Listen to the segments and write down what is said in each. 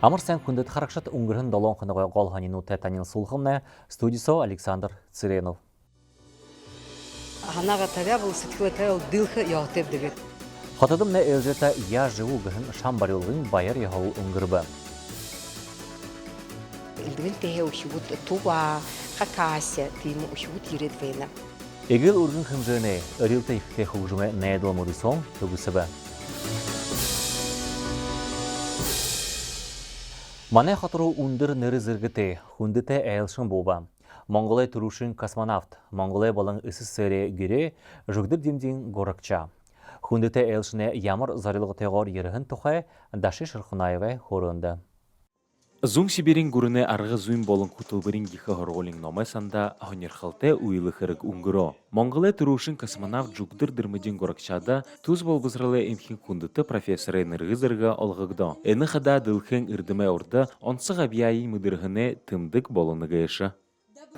Амар сан хүндэт харакшат өнгөрхөн 7 хоногой гол ханинутай танил сулхамна студисо Александр Циренов. Ханага тавябыл сэтгэлтэй ол дылхы яатып дэгэт. Хотодым не элжета я живу гэн шамбарылгын баяр яхау өнгөрбө. Илдвэлтэй ушгууд туба хакаася тийм ушгууд ирээд байна. Эгэл өргөн хэмжээний өрилтэй ихтэй хөгжмө найдвар модисон төгсөбө. Манай хатруу өндөр нэр зэрэгтэй хүндэтэй айлшин бууба. Монголын төрүүшин космонавт, Монголын болон СССР гэрээ жүгдэр дэмдийн горакча. Хүндэтэй айлшины ямар зарилготойгоор ерхэн тухай Даши Шархунаева хоронда. Зун Сибирийн гүрнэ арга зүйн болон хөтөлбөрийн гихэ хоргуулын номойсанда хонирхалтай уйлы хэрэг өнгөрөө. Монголын төрүүшин космонавт жүгдэр дэрмэжин горакчада түз болбосралы эмхэн хүндэтэй профессоры нэргизэргэ олгогдо. Энэ хада дылхэн эрдэмэ урда онцог абьяи мыдырхыне тымдык болоныгэші.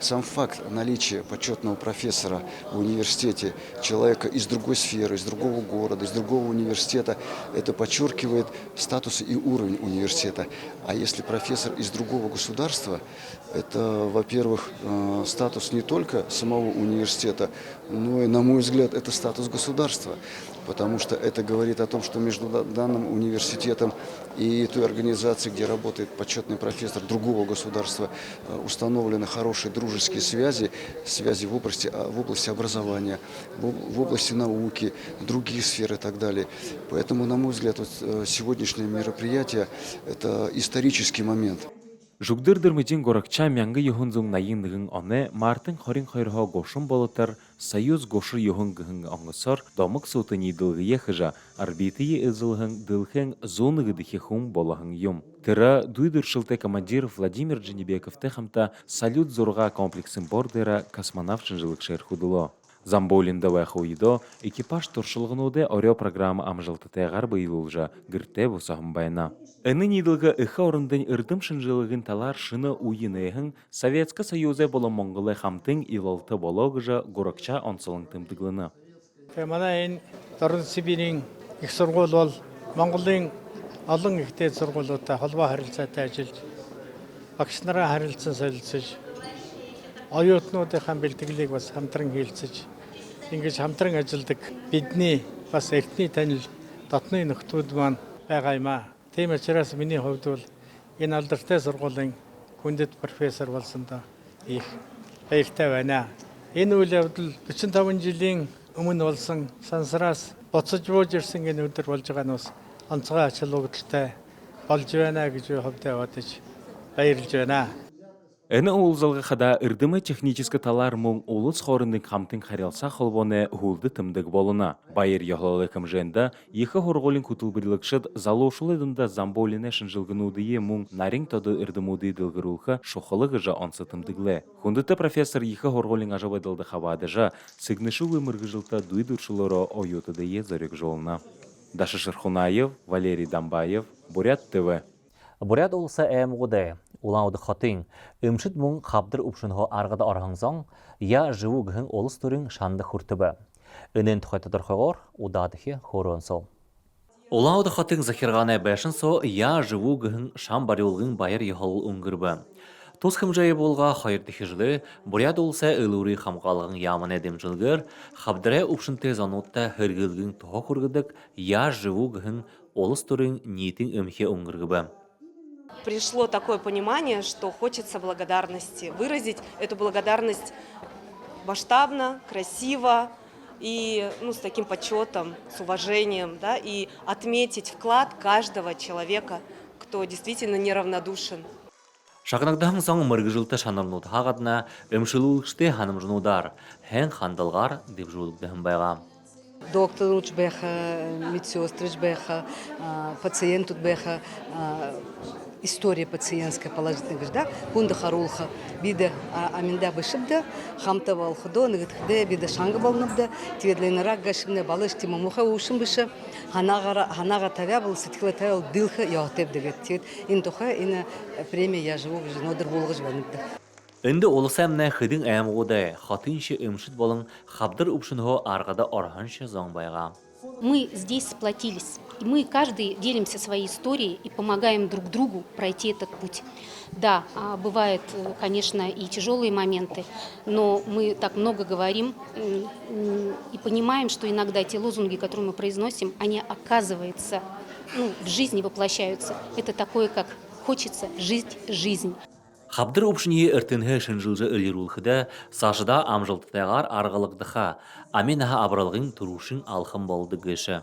Сам факт наличия почетного профессора в университете, человека из другой сферы, из другого города, из другого университета, это подчеркивает статус и уровень университета. А если профессор из другого государства, это, во-первых, статус не только самого университета, но и, на мой взгляд, это статус государства. Потому что это говорит о том, что между данным университетом и той организацией, где работает почетный профессор другого государства, установлены хорошие дружеские связи в области образования, в области науки, других сфер и так далее. Поэтому, на мой взгляд, сегодняшнее мероприятие – это исторический момент. Жүгдэр дэрмэжин горакча мянгы юхун зун наyin нэгэн оне Мартин 22-хоо гошун болотар Союз гошур юхун гэн онгосор домог сутыни дылгые хыжа орбитые изылхэн дылхэн зоны гдыхе хум болохын юм. Тыра дуйдыршылты командир Владимир Дженебеков техамта салют зорга комплексин бордера космонавт шынжылык шер худыло. Замболинда вайхуидо экипаж туршылғынуды орё программа амжылтытайғар быйылылжа гірте бұсағым байна. Әні нидылғы үхі орындың үрдім шынжылығын талар шыны уйынайхын Советскі Союзе болы Монголы хамтың илалты болуғыжа горакча онсылың тымдығылыны. Мана энэ Дорн Сибирийн их сургууль бол Монголын олон ихтэй сургуулиудтай холбоо харилцаатай ажиллаж, багш нараа харилцан солилцож, оюутнуудынхаа бэлтгэлийг бас хамтран хийлцэж, ингэж хамтран ажилладаг бидний бас эртний танил дотны нөхдүүд маань байгаа юм аа. Тийм учраас миний хувьд бол энэ алдартай сургуулийн хүндэт профессор болсондоо их баяртай байна. Энэ үйл явдал 45 жилийн өмнө болсон сансраас буцаж бууж ирсэн энэ өдөр болж байгаа нь бас онцгой ач холбогдолтой болж байна гэж хувьдаа бодож баярлж байна. Әні ұлзалғы қада үрдімі техническі талар мұң ұлыс хорындың қамтың қарялса қолбоны ұлды тымдық болына. Байыр яғлалы кімженді, екі хорғолын күтілбірлікшіт залушылыдында замболіне шынжылғынудые мұң нарин тоды үрдімуды дылғырулқы шоқылығы жа онсы тымдықлы. Хүндіті профессор екі хорғолын ажабайдылды қавадыжа, сігнішілі мұрғыжылта дуйдыршылары ойотыдые зарек жолына. Даша Шархунаев, Валерий Дамбаев, Бурят ТВ. Бурят улса әмғуды, улауды қатың, өмшіт мұң қабдыр ұпшынғы арғада арғаңзан, я живу гін олыс түрін шанды хүртібі. Үнен тұқайтыдыр қоғыр, удадығы хорон сол. Улауды қатың захирғаны бәшін со, я живу гін шан барылғын байыр ехал үңгірбі. Тус хымжайы болға қайырдығы жылы, Бурят улса үлірі қамғалығын ямын әдем жылгір, қабдыры ұпшын тезанутта хүргілгін тұға құргыдық, я живу гін олыс түрін ниетің өмхе үңгіргібі. Пришло такое понимание, что хочется благодарности, выразить эту благодарность масштабно, красиво и с таким почетом, с уважением, да, и отметить вклад каждого человека, кто действительно неравнодушен. Шағынағдағын соң мұргыжылты шанырнуд хағадына өмшілулікште ханымжынудар, хэн хандылғар деп жуылықдығын байға. Доктор уч беха, медсестрыч беха, пациент тут беха, история пациентская положительная, да, кунда харулха, бида аминда бышыбда, хамта валхудо, нагадхде, бида шанга балнабда, тиедлайнарак гашимне балыш тима муха ушым быша, ханага тавябыл, сетхилатая дылха яхтеб дегет, тиет, ин туха, ина премия я живу, нодыр булгыж ваныбда. Үнді олысамна хыдың әмғуды, қатыншы өмшіт болың қабдыр ұпшынғы арғада орханшы зоң байға. Мы здесь сплотились, и мы каждый делимся своей историей и помогаем друг другу пройти этот путь. Да, бывают, конечно, и тяжелые моменты, но мы так много говорим и понимаем, что иногда те лозунги, которые мы произносим, они, оказывается, в жизни воплощаются. Это такое, как «хочется жить жизнь». Хабдыр упшынье эртенге шынжылжы ылирулхыда сашыда амжылтытайғар арғалықдыға, аменаға абралғын тұрушын алхым болды гышы.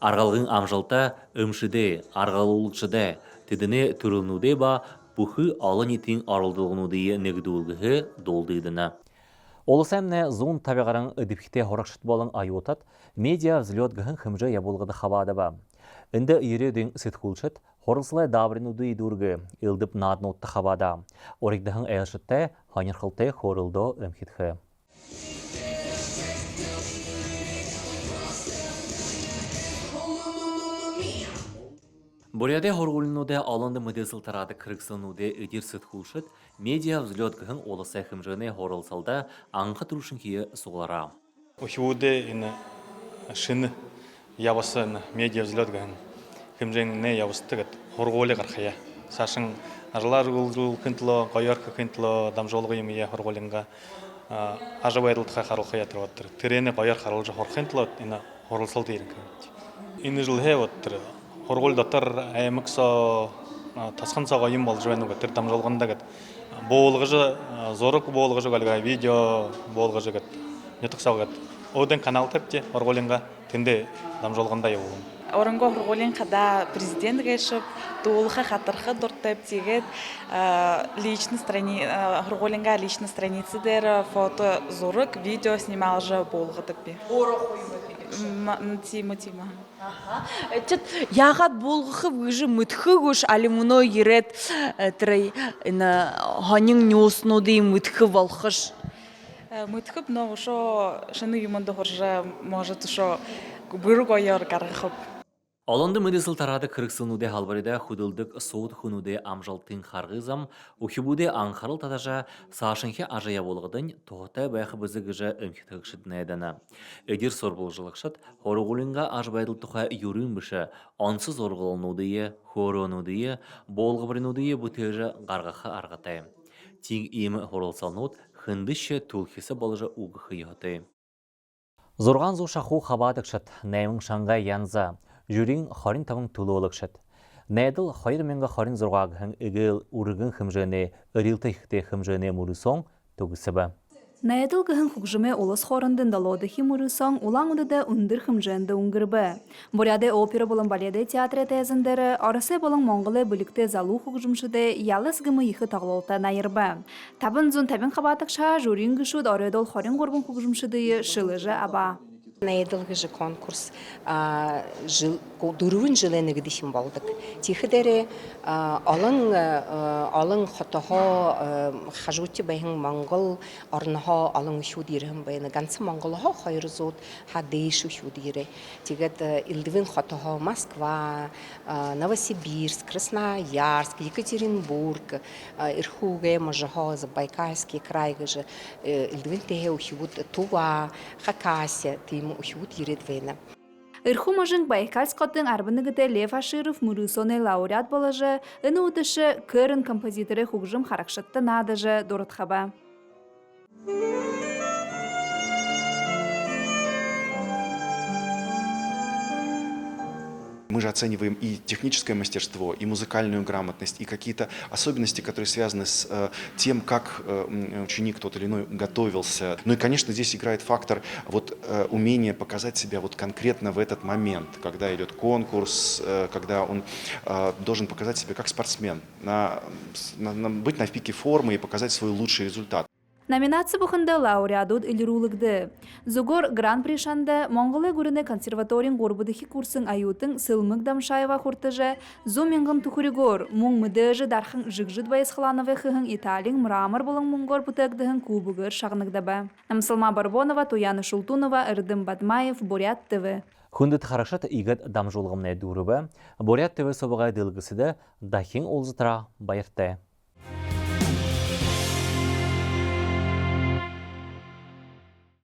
Арғалғын амжылта өмшіде, арғалулықшыда, тедіне түрілнуде ба, бұхы алын етің арылдылғынудыйы негдуылгығы долдыйдына. Олыс әмне зон табиғарың үдіпхте хорақшыт болың айуытат, медиа взлет гыхын хымжы яболғыды хабады ба. Инде иредин ситхулшит хорылсылай дабринуды идургы илдип наднотты хабада. Оригдахын әйшітті ханерхылты хорылды өмхитхы. Буряде хоргулинуде алынды мыдесыл тарады кырыксынуде идир ситхулшит медиа взлет гыхын олысы хымжыны хорылсалда аңқы тұрушын кие суғлара. Ухиуде ина шыны ябасы медиа взлет гыхын хымжыны ябыстыгыт хорголы қарқая. Сашын ажылар гулгул кынтло, қойарқы кынтло, дамжолғы емия хорголинға ажабайрылтыға қарылқая тұрваттыр. Тірені қойар қарылжы хорқынтло ина хорылсал дейрін кымет. Ины жылhe ваттыр. Хорголдаттар әйміксо тасқынса қойым бол жуәнуға тір дамжолғында гыт. Болғыжы, зорық болғыжы галға видео болғыжы гыт. Нетықсау гыт. Оден канал тәпте хорголинға тінде дамжолғында еуылым. Орынға хорголин қада президент гешіп, туылға қатырғы дұрттап тегет хорголинға личный страницы дәрі, фото зорық, видео снимал жа болғы тәппе. Тима. Яғат болғы выжы мүтхі көш алимуно ерет трей ханин нюснуды мүтхі волхыш. Мүтхіп, но шо шыны юманды хоржа может шо бұры қойыр қарғып. Алынды мыдесыл тарады кырыксынуде халбарида худылдык соуд хунуде амжалтын харгызам, ухибуде аңқарыл татажа сашынхе ажая болғыдың тоғыта бәйхі бізі гыжа өмхетіғшыдны әдіні. Эдир сорбылжылықшыд, хорығулинға ажбайдыл тұға юрын бішы, ансыз орғылынудыйы, хоронудыйы, болғыбырынудыйы бұтежі ғарғақы арғатай. Тиң емі хорылсалнуд, хындышы түлхесі балыжа уғықы еғытай. Зорған зу шаху хабадықшыд, нәймің шаңғай янза, Жюрин харин тавың тулуылықшыд. Нәйділ хайыр менгі харин зорғағығын үгіл ұрығын хымжыны, үрілтіхті хымжыны мұрысоң түгісібі. Нәйділ гіхін құқжымы олыс хорындың далодығы мұрысоң улаңыды да үндір хымжынды үңгірбі. Буряде опера болын баледе театры тәзіндері, арысы болын Монголы бүлікті залу құқжымшыды ялыс гімі ехі тағылылта найырбы. Табын зұн табын қабатықша жюрин гішуд арыдол харин ғорбын құқжымшыды шылыжы аба. Наедылғы жы конкурс дұруын жылыны гідішін болдық. Тихідері алың хотығы қажуты бәйін Монгол арныға алың үшудерін бәйіні. Гансы Монголыға қайыр зод хадейш үшудері. Тегет илдівін хотығы Москва, Новосибирск, Красноярск, Екатеринбург, Ирхуге, Можыға, Забайкальский крайғы жы илдівін тәе үшуд Тува, Хакасия, Ушут ередвена. Ирху мажың Байкальскоттың арбыныгыты Лев Аширов мұрысоны лауреат болажы, үні ұтышы көрін композиторы хугжым харакшытты надыжы дұрытхаба. Мы же оцениваем и техническое мастерство, и музыкальную грамотность, и какие-то особенности, которые связаны с тем, как ученик тот или иной готовился. Ну и, конечно, здесь играет фактор умения показать себя конкретно в этот момент, когда идет конкурс, когда он должен показать себя как спортсмен, быть на пике формы и показать свой лучший результат. Номинация бұқында лауреадуд үлірулігді. Зугор Гран-при шанды Монголы көріні консерваторин ғорбыдығы курсын аютың Сылмық Дамшаева құртыжы, зуменғын тұхыригор, мұң мүдіжі дархын жығжыд байысқылановы қығын Италин мрамор болың мұңғор бұтығдығын кубығыр шағынығдабы. Намсылма Барбонова, Туяны Шултунова, Ырдым Бадмаев, Бурят ТВ. Хүндіт харақшат игат дамжолғымны дұрыбы, Бурят ТВ собыға дылғысы да дахин олзытыра байырты.